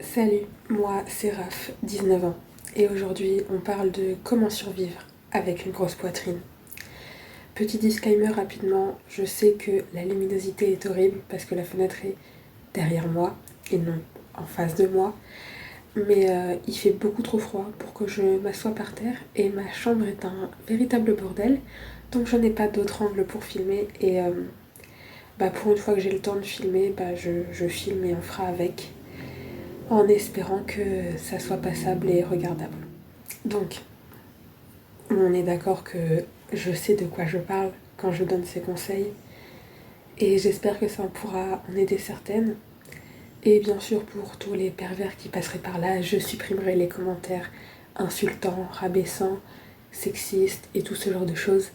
Salut, moi c'est Raph, 19 ans, et aujourd'hui on parle de comment survivre avec une grosse poitrine. Petit disclaimer rapidement, je sais que la luminosité est horrible parce que la fenêtre est derrière moi et non en face de moi, mais il fait beaucoup trop froid pour que je m'assoie par terre et ma chambre est un véritable bordel, donc je n'ai pas d'autre angle pour filmer et pour une fois que j'ai le temps de filmer, je filme et on fera avec en espérant que ça soit passable et regardable. Donc, on est d'accord que je sais de quoi je parle quand je donne ces conseils et j'espère que ça pourra en aider certaines. Et bien sûr, pour tous les pervers qui passeraient par là, je supprimerai les commentaires insultants, rabaissants, sexistes et tout ce genre de choses.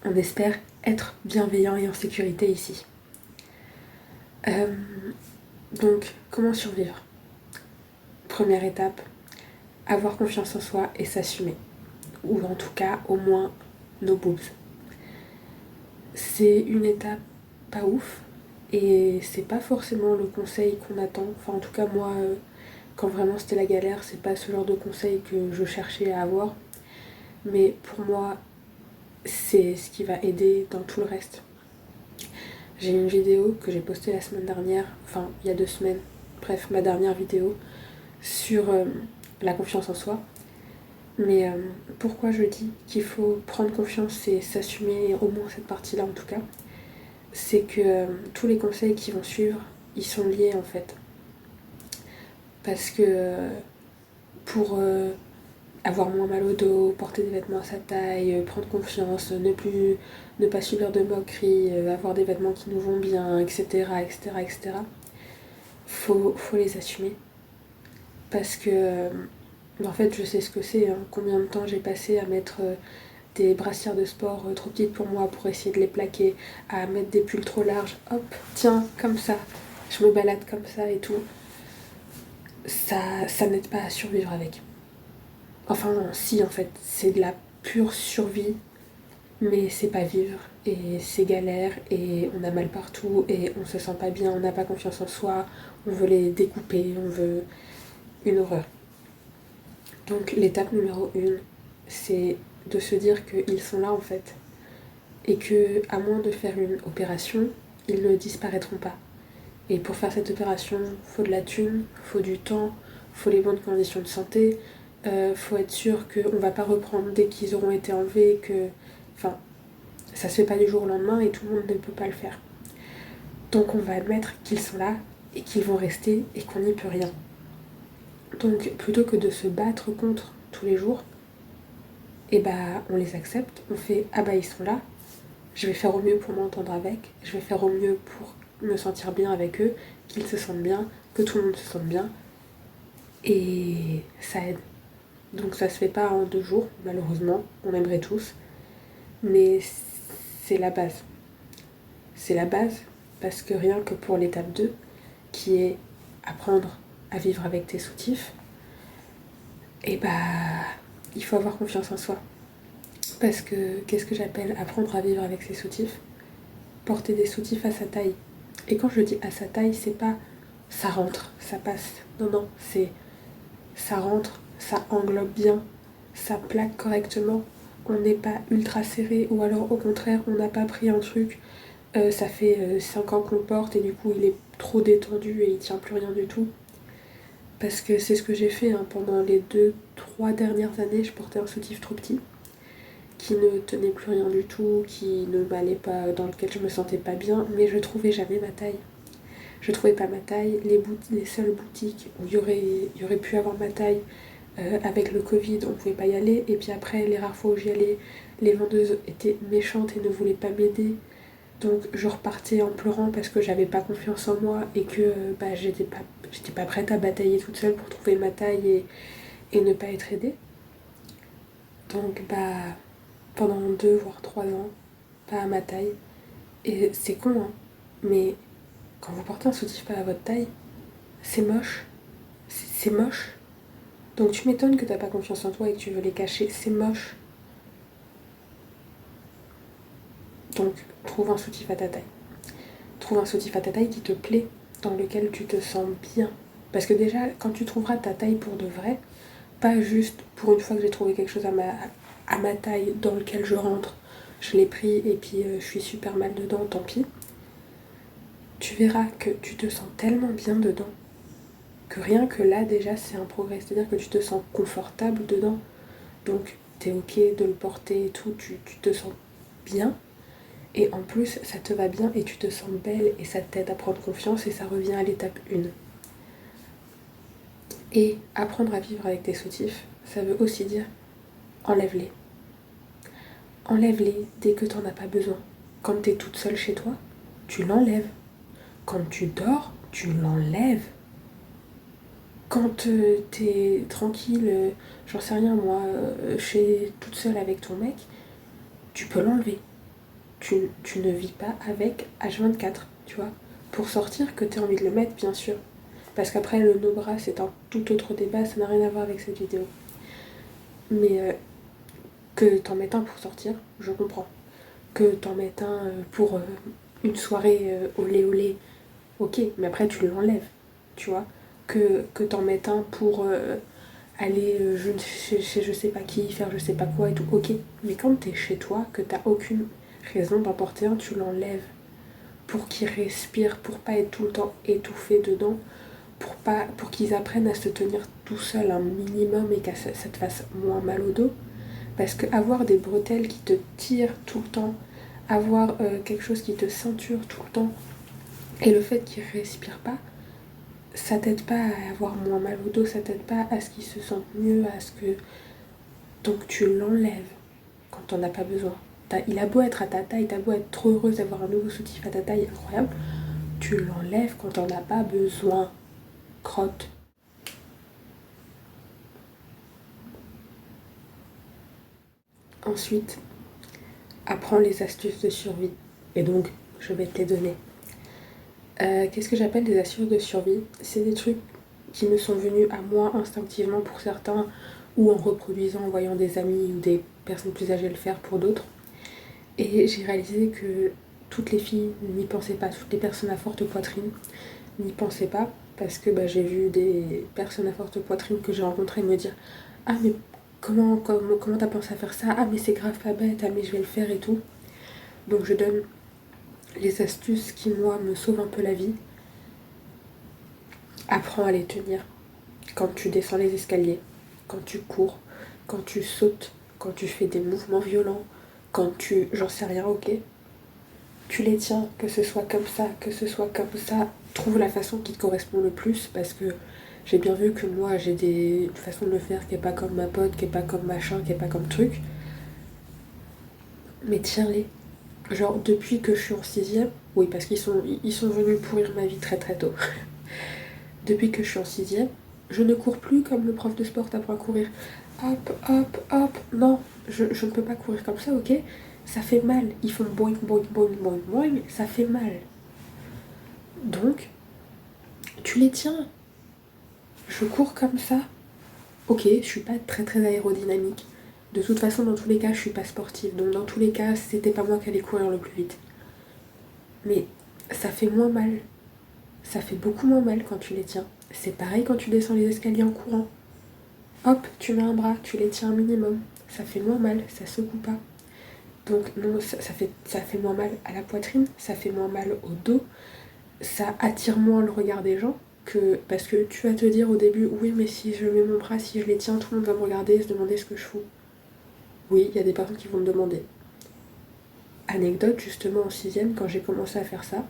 On espère être bienveillant et en sécurité ici. Euh, donc, comment survivre? Première étape, avoir confiance en soi et s'assumer. Ou en tout cas, au moins, nos boobs. C'est une étape pas ouf et c'est pas forcément le conseil qu'on attend. Enfin, en tout cas, moi, quand vraiment c'était la galère, c'est pas ce genre de conseil que je cherchais à avoir. Mais pour moi, c'est ce qui va aider dans tout le reste. J'ai une vidéo que j'ai postée la semaine dernière, enfin, il y a 2 semaines, bref, ma dernière vidéo, sur la confiance en soi. Mais pourquoi je dis qu'il faut prendre confiance et s'assumer, au moins cette partie-là en tout cas, c'est que tous les conseils qui vont suivre, ils sont liés en fait. Parce que pour avoir moins mal au dos, porter des vêtements à sa taille, prendre confiance, ne pas subir de moqueries, avoir des vêtements qui nous vont bien, etc., etc., etc., faut les assumer. Parce que, en fait, je sais ce que c'est, hein, combien de temps j'ai passé à mettre des brassières de sport trop petites pour moi pour essayer de les plaquer, à mettre des pulls trop larges, hop, tiens, comme ça, je me balade comme ça et tout. Ça n'aide pas à survivre avec. Enfin, non, si en fait, c'est de la pure survie, mais c'est pas vivre, et c'est galère, et on a mal partout, et on se sent pas bien, on n'a pas confiance en soi, on veut les découper, on veut une horreur. Donc l'étape numéro 1, c'est de se dire qu'ils sont là en fait, et que à moins de faire une opération, ils ne disparaîtront pas. Et pour faire cette opération, faut de la thune, faut du temps, faut les bonnes conditions de santé, faut être sûr qu'on va pas reprendre dès qu'ils auront été enlevés, que. Enfin, ça se fait pas du jour au lendemain et tout le monde ne peut pas le faire. Donc on va admettre qu'ils sont là et qu'ils vont rester et qu'on n'y peut rien. Donc plutôt que de se battre contre tous les jours, et on les accepte, on fait ah bah ils sont là, je vais faire au mieux pour m'entendre avec, je vais faire au mieux pour me sentir bien avec eux, qu'ils se sentent bien, que tout le monde se sente bien, et ça aide. Donc ça se fait pas en 2 jours, malheureusement, on aimerait tous, mais c'est la base. C'est la base parce que rien que pour l'étape 2, qui est apprendre à vivre avec tes soutifs, et il faut avoir confiance en soi. Parce que qu'est-ce que j'appelle apprendre à vivre avec ses soutifs? Porter des soutifs à sa taille. Et quand je dis à sa taille, c'est pas ça rentre, ça passe. Non, non, c'est ça rentre, ça englobe bien, ça plaque correctement. On n'est pas ultra serré, ou alors au contraire, on n'a pas pris un truc, ça fait 5 ans qu'on le porte et du coup il est trop détendu et il tient plus rien du tout. Parce que c'est ce que j'ai fait hein, pendant les 2, 3 dernières années, je portais un soutif trop petit qui ne tenait plus rien du tout, qui ne m'allait pas, dans lequel je me sentais pas bien, mais je trouvais jamais ma taille. Je trouvais pas ma taille. Les seules boutiques où il y aurait pu avoir ma taille, avec le Covid, on pouvait pas y aller. Et puis après, les rares fois où j'y allais, les vendeuses étaient méchantes et ne voulaient pas m'aider. Donc je repartais en pleurant parce que j'avais pas confiance en moi et que j'étais pas prête à batailler toute seule pour trouver ma taille et ne pas être aidée. Donc pendant 2 voire 3 ans, pas à ma taille. Et c'est con hein, mais quand vous portez un soutif pas à votre taille, c'est moche. C'est moche. Donc tu m'étonnes que t'as pas confiance en toi et que tu veux les cacher, c'est moche. Donc trouve un soutif à ta taille. Trouve un soutif à ta taille qui te plaît, dans lequel tu te sens bien. Parce que déjà, quand tu trouveras ta taille pour de vrai, pas juste pour une fois que j'ai trouvé quelque chose à ma taille dans lequel je rentre, je l'ai pris et puis je suis super mal dedans, tant pis. Tu verras que tu te sens tellement bien dedans que rien que là déjà c'est un progrès. C'est-à-dire que tu te sens confortable dedans. Donc t'es ok de le porter et tout, tu te sens bien. Et en plus ça te va bien et tu te sens belle et ça t'aide à prendre confiance et ça revient à l'étape 1. Et apprendre à vivre avec tes soutifs, ça veut aussi dire enlève-les. Enlève-les dès que t'en as pas besoin. Quand t'es toute seule chez toi, tu l'enlèves. Quand tu dors, tu l'enlèves. Quand t'es tranquille, j'en sais rien moi, chez toute seule avec ton mec, tu peux l'enlever. Tu ne vis pas avec H24, tu vois. Pour sortir, que t'aies envie de le mettre, bien sûr. Parce qu'après, le no-bras, c'est un tout autre débat, ça n'a rien à voir avec cette vidéo. Mais que t'en mettes un pour sortir, je comprends. Que t'en mettes un pour une soirée olé olé, ok, mais après tu l'enlèves, tu vois. Que t'en mettes un pour aller chez je sais pas qui, faire je sais pas quoi et tout, ok. Mais quand t'es chez toi, que t'as aucune raison d'en porter un, tu l'enlèves. Pour qu'ils respirent, pour pas être tout le temps étouffés dedans, pour qu'ils apprennent à se tenir tout seuls un minimum et que ça te fasse moins mal au dos. Parce que avoir des bretelles qui te tirent tout le temps, avoir quelque chose qui te ceinture tout le temps, et le fait qu'ils respirent pas, ça t'aide pas à avoir moins mal au dos, ça t'aide pas à ce qu'ils se sentent mieux, à ce que... Donc tu l'enlèves quand t'en as pas besoin. Il a beau être à ta taille, t'as beau être trop heureuse d'avoir un nouveau soutif à ta taille incroyable, tu l'enlèves quand t'en as pas besoin. Crotte. Ensuite, apprends les astuces de survie. Et donc, je vais te les donner. Qu'est-ce que j'appelle des astuces de survie? C'est des trucs qui me sont venus à moi instinctivement pour certains, ou en reproduisant, en voyant des amis ou des personnes plus âgées le faire pour d'autres. Et j'ai réalisé que toutes les filles n'y pensaient pas, toutes les personnes à forte poitrine n'y pensaient pas, parce que j'ai vu des personnes à forte poitrine que j'ai rencontrées me dire ah mais comment t'as pensé à faire ça? Ah mais c'est grave pas bête, ah mais je vais le faire et tout. Donc je donne les astuces qui moi me sauvent un peu la vie. Apprends à les tenir quand tu descends les escaliers, quand tu cours, quand tu sautes, quand tu fais des mouvements violents, quand tu... j'en sais rien, ok. Tu les tiens, que ce soit comme ça, que ce soit comme ça. Trouve la façon qui te correspond le plus parce que j'ai bien vu que moi j'ai une façon de le faire qui est pas comme ma pote, qui est pas comme machin, qui est pas comme truc. Mais tiens-les. Genre depuis que je suis en 6ème, oui parce ils sont venus pourrir ma vie très très tôt. Depuis que je suis en 6ème, je ne cours plus comme le prof de sport t'apprend à courir. Hop, hop, hop. Non, je ne peux pas courir comme ça, ok? Ça fait mal. Ils font boing, boing, boing, boing, boing. Ça fait mal. Donc, tu les tiens. Je cours comme ça. Ok, je suis pas très très aérodynamique. De toute façon, dans tous les cas, je suis pas sportive. Donc, dans tous les cas, c'était pas moi qui allais courir le plus vite. Mais ça fait moins mal. Ça fait beaucoup moins mal quand tu les tiens. C'est pareil quand tu descends les escaliers en courant. Hop, tu mets un bras, tu les tiens un minimum. Ça fait moins mal, ça secoue pas. Donc non, ça fait moins mal à la poitrine, ça fait moins mal au dos, ça attire moins le regard des gens. Parce que tu vas te dire au début, oui mais si je mets mon bras, si je les tiens, tout le monde va me regarder et se demander ce que je fous. Oui, il y a des personnes qui vont me demander. Anecdote, justement en 6ème, quand j'ai commencé à faire ça,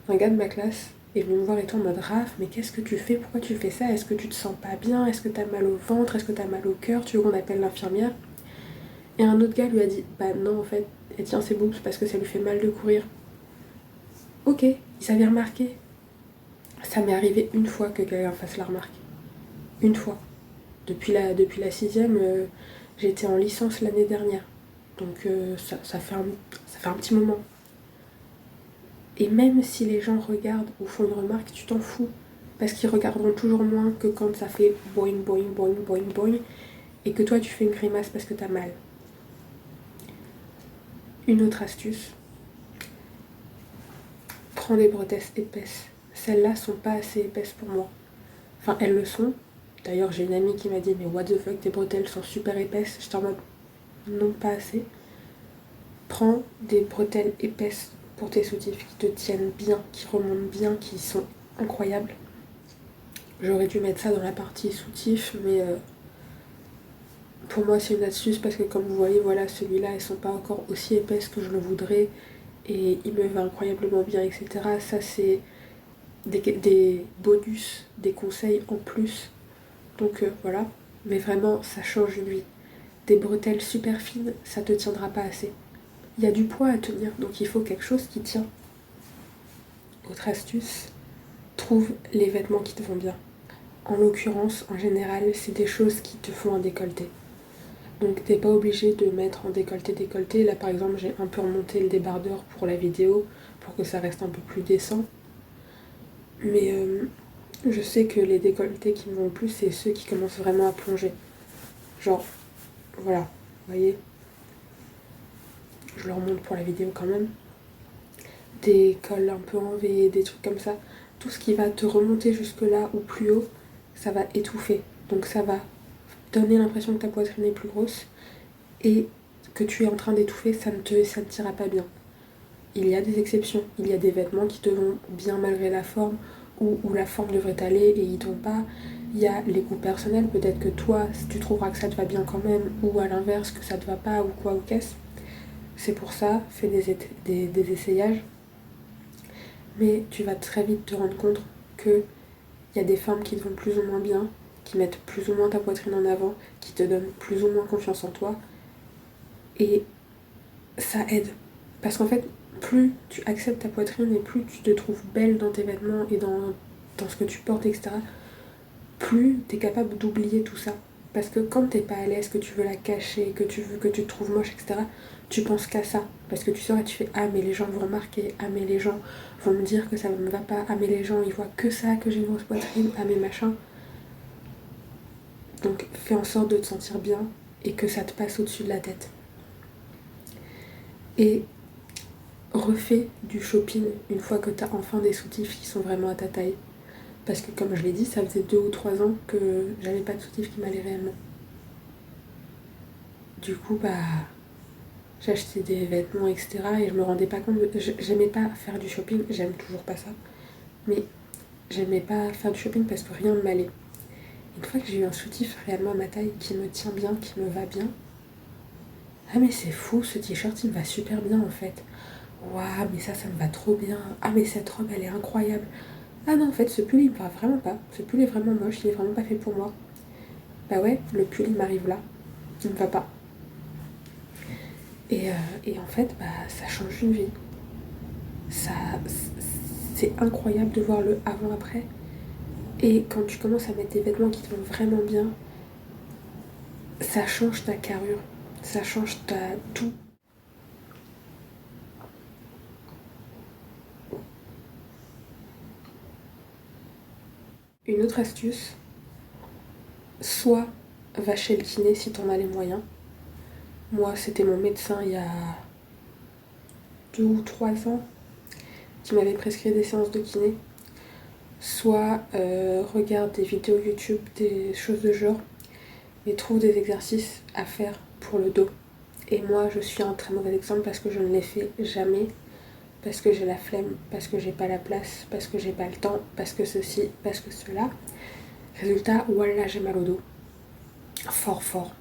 un gars de ma classe est venu me voir et tout en mode Raph, mais qu'est-ce que tu fais? Pourquoi tu fais ça? Est-ce que tu te sens pas bien? Est-ce que t'as mal au ventre? Est-ce que t'as mal au cœur? Tu veux qu'on appelle l'infirmière? Et un autre gars lui a dit bah non en fait, elle tient ses boobs parce que ça lui fait mal de courir. Ok, il s'avait remarqué. Ça m'est arrivé une fois que quelqu'un fasse la remarque. Une fois. Depuis la 6ème, j'étais en licence l'année dernière. Donc ça fait un petit moment. Et même si les gens regardent ou font une remarque, tu t'en fous. Parce qu'ils regarderont toujours moins que quand ça fait boing, boing, boing, boing, boing. Et que toi, tu fais une grimace parce que t'as mal. Une autre astuce. Prends des bretelles épaisses. Celles-là sont pas assez épaisses pour moi. Enfin, elles le sont. D'ailleurs, j'ai une amie qui m'a dit mais what the fuck, tes bretelles sont super épaisses. J'étais en mode non, pas assez. Prends des bretelles épaisses pour tes soutifs qui te tiennent bien, qui remontent bien, qui sont incroyables. J'aurais dû mettre ça dans la partie soutif, mais pour moi c'est une astuce parce que comme vous voyez, voilà, celui-là, elles sont pas encore aussi épaisses que je le voudrais et il me va incroyablement bien, etc. Ça c'est des bonus, des conseils en plus. Donc voilà, mais vraiment ça change une vie. Des bretelles super fines, ça te tiendra pas assez. Il y a du poids à tenir, donc il faut quelque chose qui tient. Autre astuce, trouve les vêtements qui te vont bien. En l'occurrence, en général, c'est des choses qui te font un décolleté. Donc t'es pas obligé de mettre en décolleté. Là par exemple j'ai un peu remonté le débardeur pour la vidéo pour que ça reste un peu plus décent. Mais je sais que les décolletés qui me vont le plus c'est ceux qui commencent vraiment à plonger. Genre, voilà, vous voyez, je le remonte pour la vidéo quand même. Des cols un peu en V, des trucs comme ça. Tout ce qui va te remonter jusque là ou plus haut, ça va étouffer. Donc ça va donner l'impression que ta poitrine est plus grosse et que tu es en train d'étouffer, ça ne t'ira pas bien. Il y a des exceptions, il y a des vêtements qui te vont bien malgré la forme ou où la forme devrait t'aller et ils t'ont pas. Il y a les goûts personnels, peut-être que toi tu trouveras que ça te va bien quand même ou à l'inverse que ça te va pas ou quoi ou qu'est-ce. C'est pour ça, fais des essayages. Mais tu vas très vite te rendre compte qu'il y a des formes qui te vont plus ou moins bien, qui mettent plus ou moins ta poitrine en avant, qui te donnent plus ou moins confiance en toi. Et ça aide. Parce qu'en fait, plus tu acceptes ta poitrine et plus tu te trouves belle dans tes vêtements et dans ce que tu portes, etc., plus tu es capable d'oublier tout ça. Parce que quand t'es pas à l'aise, que tu veux la cacher, que tu veux que tu te trouves moche, etc., tu penses qu'à ça. Parce que tu sors et tu fais ah mais les gens vont remarquer, ah mais les gens vont me dire que ça me va pas, ah mais les gens ils voient que ça, que j'ai une grosse poitrine, ah mais machin. Donc fais en sorte de te sentir bien et que ça te passe au-dessus de la tête. Et refais du shopping une fois que t'as enfin des soutifs qui sont vraiment à ta taille. Parce que comme je l'ai dit, ça faisait 2 ou 3 ans que j'avais pas de soutif qui m'allait réellement. Du coup, bah, j'achetais des vêtements, etc. Et je me rendais pas compte. J'aimais pas faire du shopping, j'aime toujours pas ça. Mais j'aimais pas faire du shopping parce que rien ne m'allait. Une fois que j'ai eu un soutif réellement à ma taille qui me tient bien, qui me va bien, ah mais c'est fou, ce t-shirt il me va super bien en fait. Waouh, mais ça me va trop bien. Ah mais cette robe elle est incroyable. Ah non, en fait, ce pull il me va vraiment pas. Ce pull est vraiment moche, il est vraiment pas fait pour moi. Bah ouais, le pull il m'arrive là, il me va pas. Et en fait, bah ça change une vie. Ça, c'est incroyable de voir le avant-après. Et quand tu commences à mettre des vêtements qui te vont vraiment bien, ça change ta carrure, ça change ta tout. Une autre astuce, soit va chez le kiné si t'en as les moyens. Moi, c'était mon médecin il y a 2 ou 3 ans qui m'avait prescrit des séances de kiné. Soit regarde des vidéos YouTube, des choses de genre, mais trouve des exercices à faire pour le dos. Et moi, je suis un très mauvais exemple parce que je ne les fais jamais, parce que j'ai la flemme, parce que j'ai pas la place, parce que j'ai pas le temps, parce que ceci, parce que cela. Résultat, voilà, j'ai mal au dos. Fort, fort,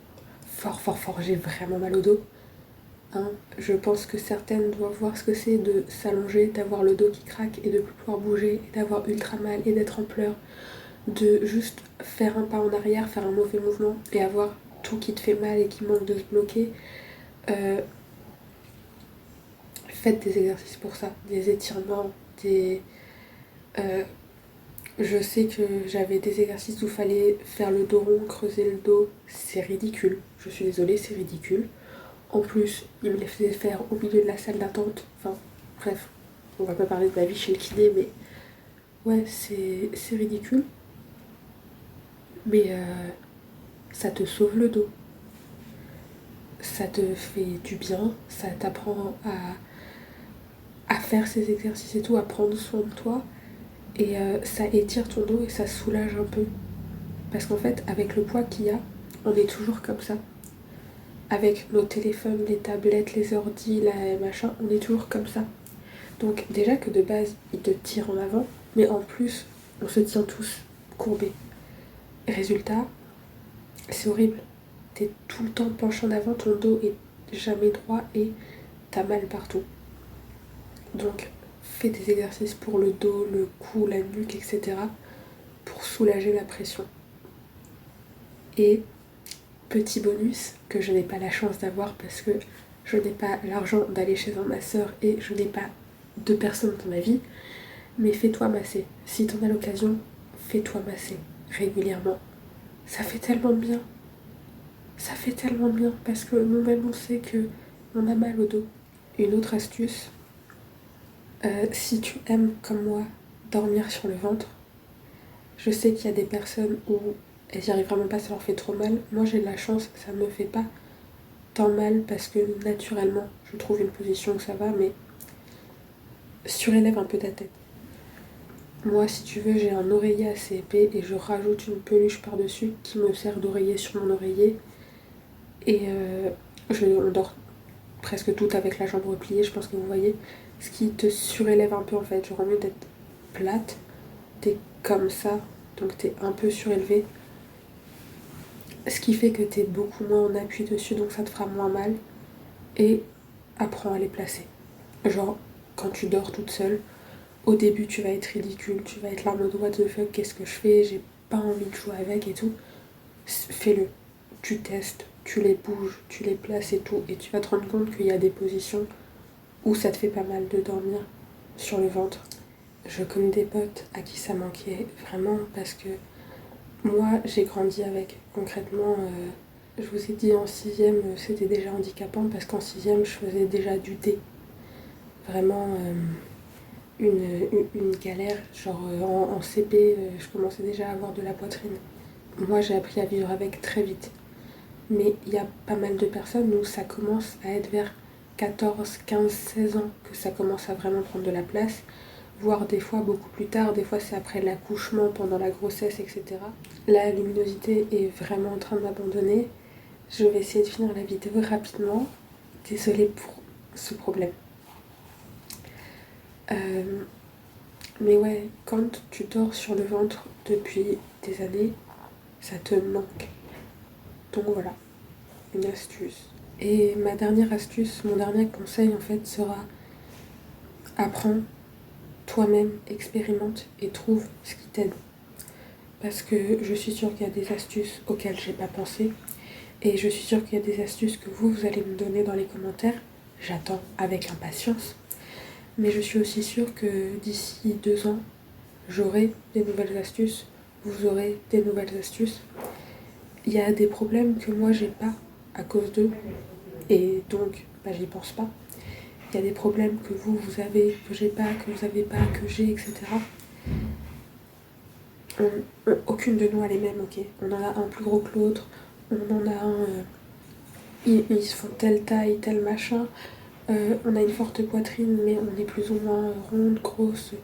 fort, fort, fort, j'ai vraiment mal au dos. Hein, je pense que certaines doivent voir ce que c'est de s'allonger, d'avoir le dos qui craque et de plus pouvoir bouger, et d'avoir ultra mal et d'être en pleurs, de juste faire un pas en arrière, faire un mauvais mouvement et avoir tout qui te fait mal et qui manque de se bloquer. Euh, Faites des exercices pour ça, des étirements, des... euh, je sais que j'avais des exercices où il fallait faire le dos rond, creuser le dos, c'est ridicule. Je suis désolée, c'est ridicule. En plus, il me les faisait faire au milieu de la salle d'attente. Enfin, bref, on va pas parler de ma vie chez le kiné, mais ouais, c'est ridicule. Mais ça te sauve le dos. Ça te fait du bien, ça t'apprend à faire ces exercices et tout, à prendre soin de toi. Et ça étire ton dos et ça soulage un peu. Parce qu'en fait, avec le poids qu'il y a, on est toujours comme ça. Avec nos téléphones, les tablettes, les ordis, la machin, on est toujours comme ça. Donc déjà que de base, ils te tirent en avant, mais en plus, on se tient tous courbés. Résultat, c'est horrible. T'es tout le temps penché en avant, ton dos est jamais droit et t'as mal partout. Donc fais des exercices pour le dos, le cou, la nuque, etc. pour soulager la pression. Et petit bonus que je n'ai pas la chance d'avoir parce que je n'ai pas l'argent d'aller chez un masseur et je n'ai pas de personne dans ma vie, mais fais-toi masser. Si t'en as l'occasion, fais-toi masser régulièrement. Ça fait tellement de bien. Ça fait tellement de bien parce que nous-mêmes on sait que on a mal au dos. Une autre astuce, si tu aimes comme moi dormir sur le ventre, je sais qu'il y a des personnes où elles n'y arrivent vraiment pas, ça leur fait trop mal. Moi j'ai de la chance, ça me fait pas tant mal parce que naturellement je trouve une position où ça va, mais surélève un peu ta tête. Moi, si tu veux, j'ai un oreiller assez épais et je rajoute une peluche par-dessus qui me sert d'oreiller sur mon oreiller. Et on dort presque toutes avec la jambe repliée, je pense que vous voyez. Ce qui te surélève un peu en fait. Genre au mieux d'être plate, t'es comme ça, donc t'es un peu surélevé. Ce qui fait que t'es beaucoup moins en appui dessus, donc ça te fera moins mal. Et apprends à les placer. Genre, quand tu dors toute seule, au début tu vas être ridicule, tu vas être là en mode what the fuck, qu'est-ce que je fais, j'ai pas envie de jouer avec et tout. Fais-le. Tu testes, tu les bouges, tu les places et tout, et tu vas te rendre compte qu'il y a des positions où ça te fait pas mal de dormir sur le ventre. Je connais des potes à qui ça manquait vraiment parce que moi j'ai grandi avec. Concrètement, je vous ai dit en sixième c'était déjà handicapant parce qu'en sixième je faisais déjà du D. Vraiment une galère, genre en CP je commençais déjà à avoir de la poitrine. Moi j'ai appris à vivre avec très vite. Mais il y a pas mal de personnes où ça commence à être vers 14, 15, 16 ans que ça commence à vraiment prendre de la place, voire des fois beaucoup plus tard, des fois c'est après l'accouchement, pendant la grossesse, etc. La luminosité est vraiment en train d'abandonner. Je vais essayer de finir la vidéo rapidement. Désolée pour ce problème. Mais ouais, quand tu dors sur le ventre depuis des années, ça te manque. Donc voilà, une astuce. Et ma dernière astuce, mon dernier conseil en fait sera apprends toi-même, expérimente et trouve ce qui t'aide. Parce que je suis sûre qu'il y a des astuces auxquelles j'ai pas pensé et je suis sûre qu'il y a des astuces que vous allez me donner dans les commentaires. J'attends avec impatience. Mais je suis aussi sûre que d'ici 2 ans, j'aurai des nouvelles astuces, vous aurez des nouvelles astuces. Il y a des problèmes que moi j'ai pas à cause d'eux et donc j'y pense pas. Il y a des problèmes que vous avez, que j'ai pas, que vous avez pas, que j'ai, etc. Aucune de nous a les mêmes, ok. On en a un plus gros que l'autre, on en a un, ils se font telle taille, tel machin. On a une forte poitrine, mais on est plus ou moins ronde, grosse.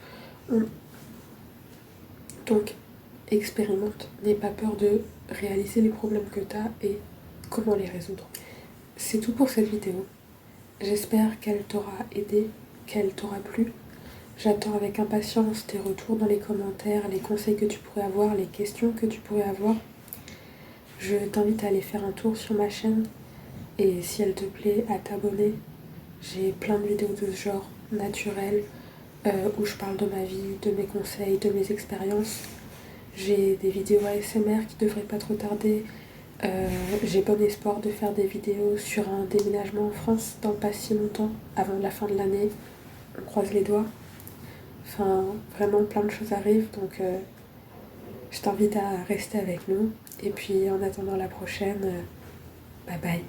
Donc, expérimente. N'aie pas peur de réaliser les problèmes que tu as et comment les résoudre. C'est tout pour cette vidéo. J'espère qu'elle t'aura aidé, qu'elle t'aura plu. J'attends avec impatience tes retours dans les commentaires, les conseils que tu pourrais avoir, les questions que tu pourrais avoir. Je t'invite à aller faire un tour sur ma chaîne et si elle te plaît, à t'abonner. J'ai plein de vidéos de ce genre, naturelles, où je parle de ma vie, de mes conseils, de mes expériences. J'ai des vidéos ASMR qui devraient pas trop tarder. J'ai bon espoir de faire des vidéos sur un déménagement en France dans pas si longtemps, avant la fin de l'année. On croise les doigts. Enfin, vraiment plein de choses arrivent, donc je t'invite à rester avec nous. Et puis en attendant la prochaine, bye bye.